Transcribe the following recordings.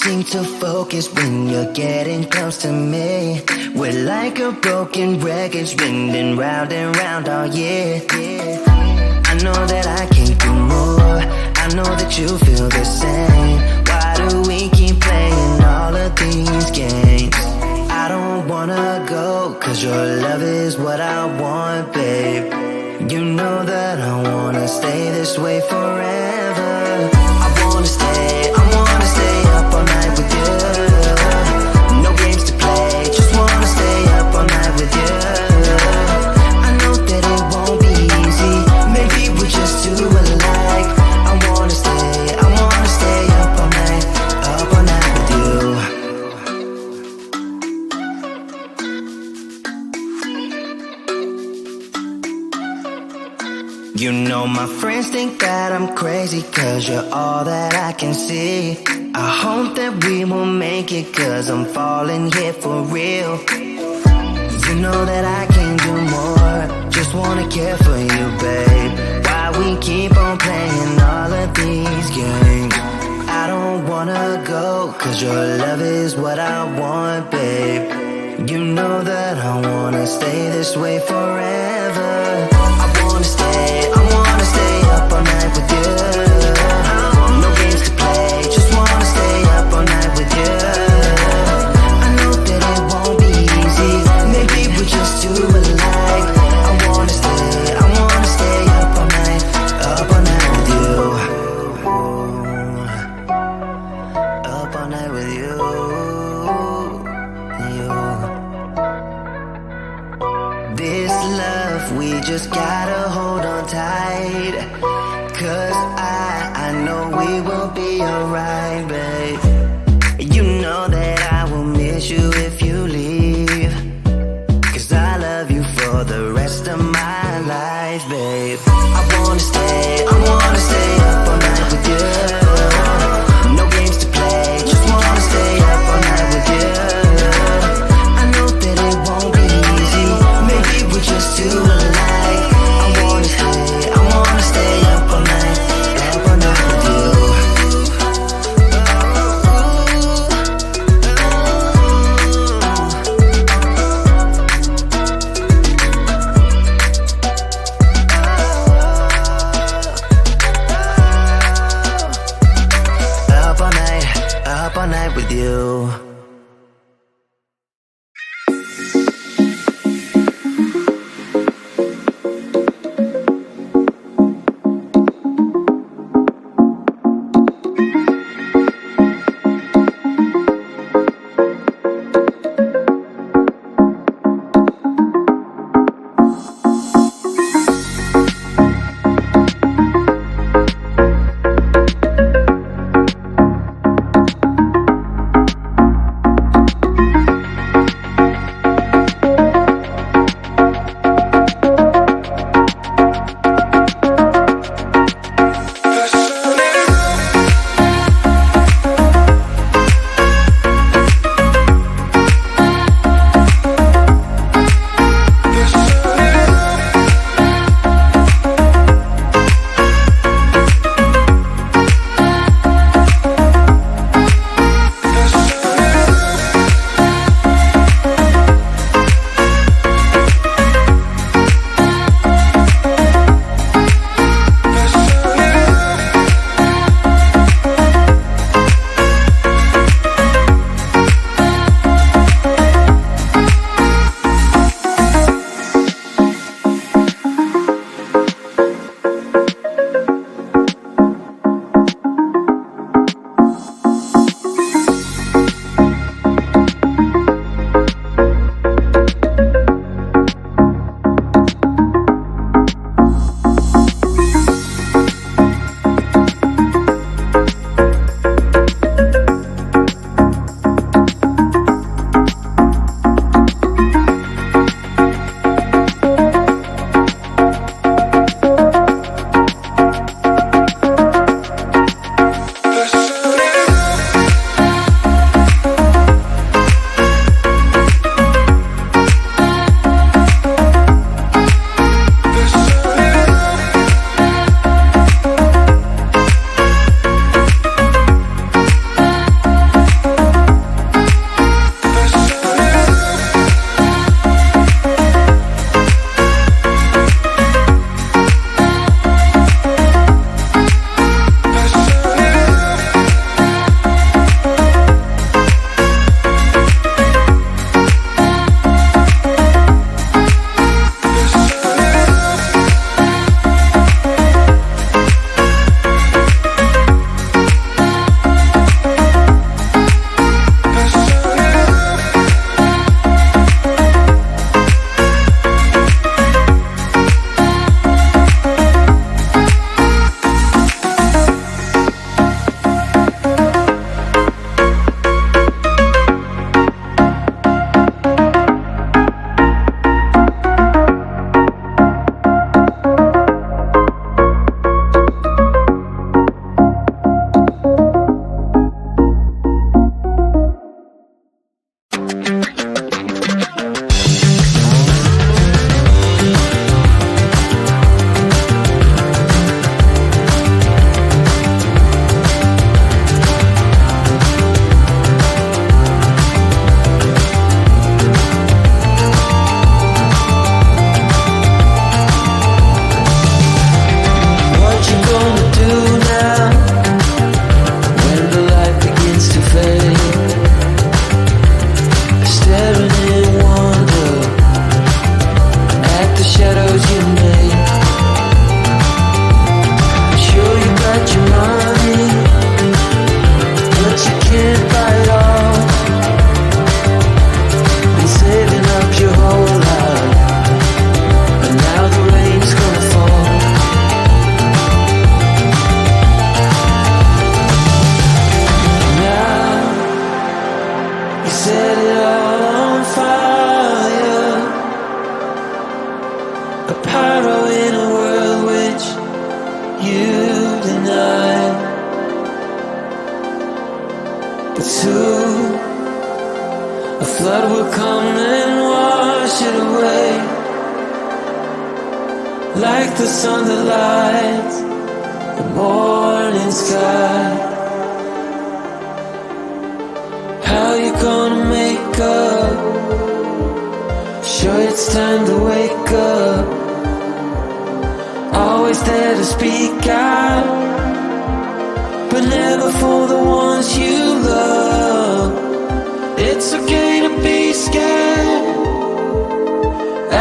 seem to focus when you're getting close to me. We're like a broken record spinning round and round all year. I know that I can't do more, I know that you feel the same. Why do we keep playing all of these games? I don't wanna go, cause your love is what I want, babe. You know that I wanna stay this way forever. I wanna stay up all night with you. No games to play, just wanna stay up all night with you. I know that it won't be easy, maybe we're just too alike. I wanna stay up all night with you. You know my friends think that I'm crazy, cause you're all that I can see. I hope that we will make it, cause I'm falling here for real. You know that I can't do more, just wanna care for you, babe. Why we keep on playing all of these games? I don't wanna go, cause your love is what I want, babe. You know that I wanna stay this way forever. I wanna stay up all night with you. No games to play, just wanna stay up all night with you. I know that it won't be easy, maybe we're just too alike. I wanna stay up all night with you. Up all night with you. This love, we just gotta hold on tight. Cause I know we will be alright, babe. You know that I will miss you if you leave. Cause I love you for the rest of my life, babe. I wanna stay up all night with you. No games to play, just wanna stay up all night with you. I know that it won't be easy, maybe we're just too alike. I wanna stay up all night with you. set it all on fire, a pyro in a world which you deny. But soon a flood will come and wash it away, like the sun that lights the morning sky. How you gonna make up? Sure it's time to wake up. Always there to speak out, but never for the ones you love. It's okay to be scared,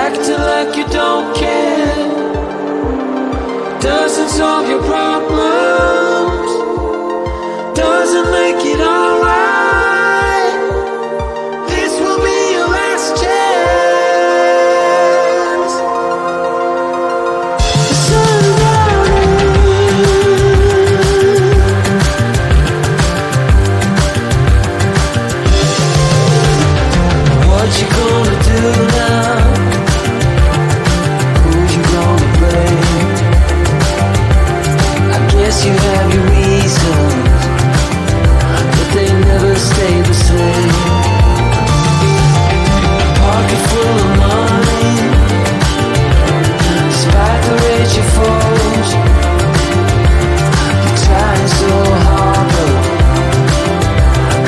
acting like you don't care. Doesn't solve your problems, doesn't make it alright. This will be your last chance. What you gonna do now? Who you gonna blame? I guess you have your reasons, but they never stay the same. Pocket full of money, despite the rage you foes. You're trying so hard, but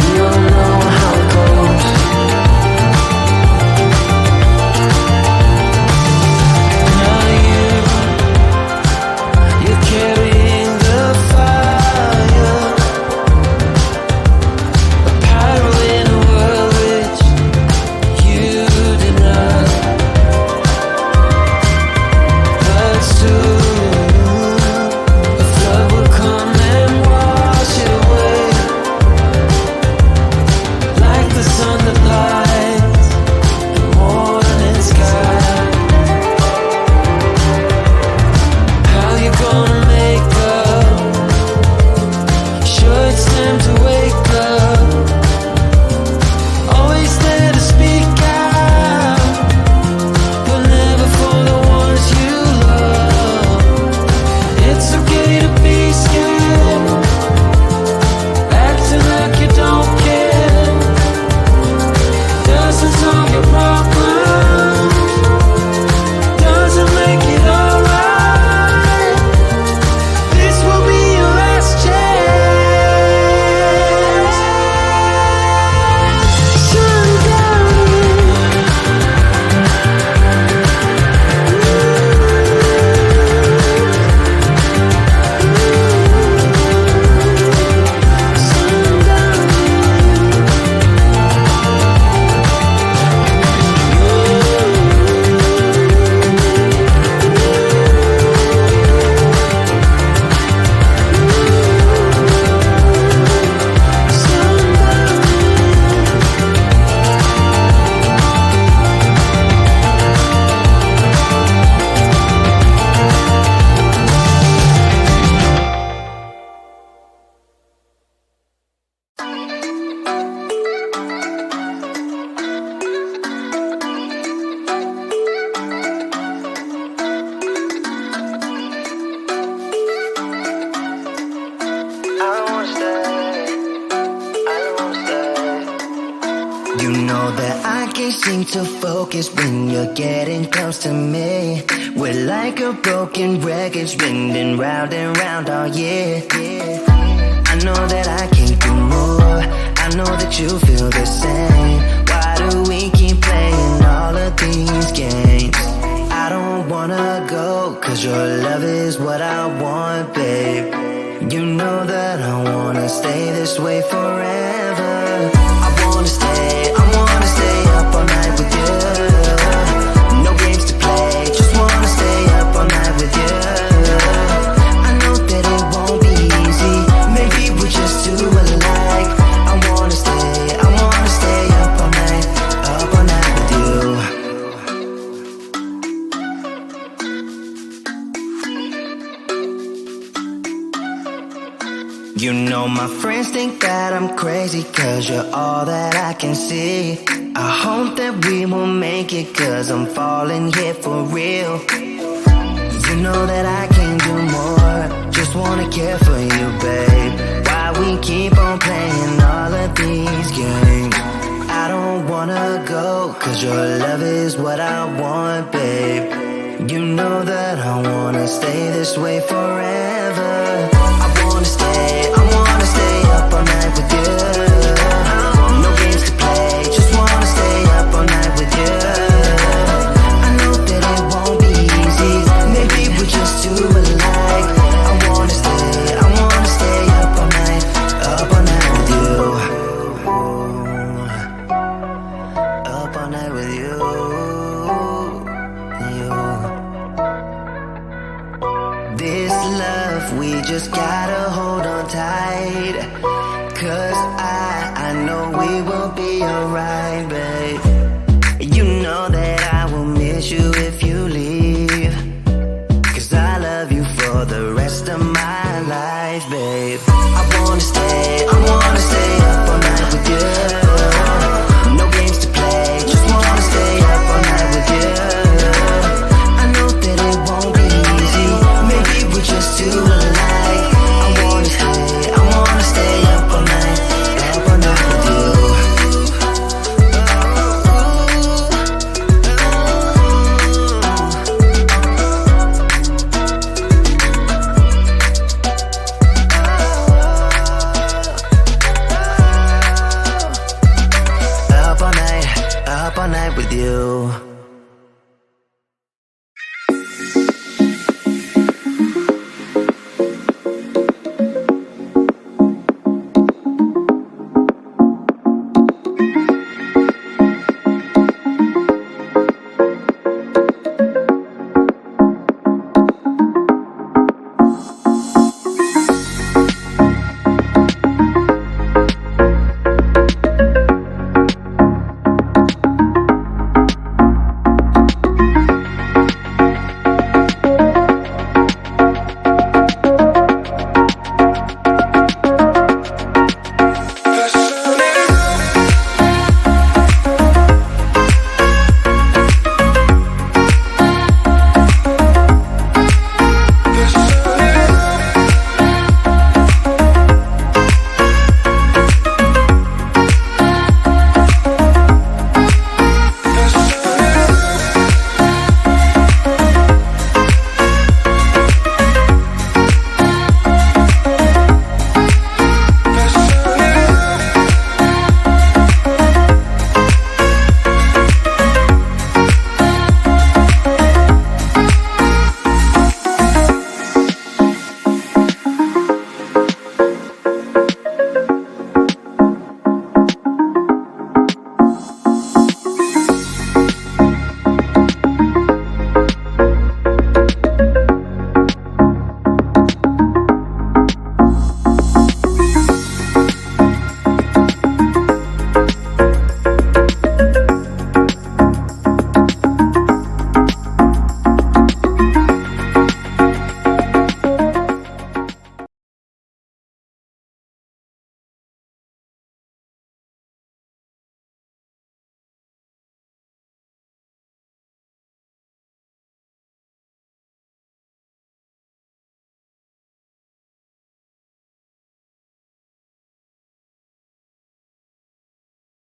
you don't know how it goes. Now you're carrying the fire, a pyro in a world which you deny. But soon a flood will come and wash it away, like the sun that lights the morning sky. How you gonna make up? Sure it's time to wake up. Always there to speak out, but never for the ones you love. It's okay to be scared, acting like you don't care. Doesn't solve your problems, doesn't make it alright. This will be your last chance. Sundown. You know that I can't seem to focus when you're getting close to me. We're like a broken record spinning round and round all year. I know that I can't do more, I know that you feel the same. Why do we keep playing all of these games? I don't wanna go, cause your love is what I want, babe. You know that I wanna stay this way forever. I wanna stay up all night with you. No games to play, just wanna stay up all night with you. I know that it won't be easy, maybe we're just too alike. I wanna stay up all night with you. You know my friends friends think that I'm crazy cause you're all that I can see. I hope that we will make it cause I'm falling here for real. You know that I can't do more, just wanna care for you, babe. Why we keep on playing all of these games? I don't wanna go, cause your love is what I want, babe. You know that I wanna stay this way forever. I wanna stay up all night with you. No games to play, just wanna stay up all night with you. I know that it won't be easy, maybe we're just too alike. I wanna stay up all night with you. Up all night with you. This love, we just gotta hold on tight. Cause I know we will be alright, babe. You know that I will miss you if you leave. Cause I love you for the rest of my life, babe. I wanna stay up all night with you. No games to play, just wanna stay up all night with you. I know that it won't be easy, maybe we're just too alike. I wanna stay up all night with you. Up all night with you.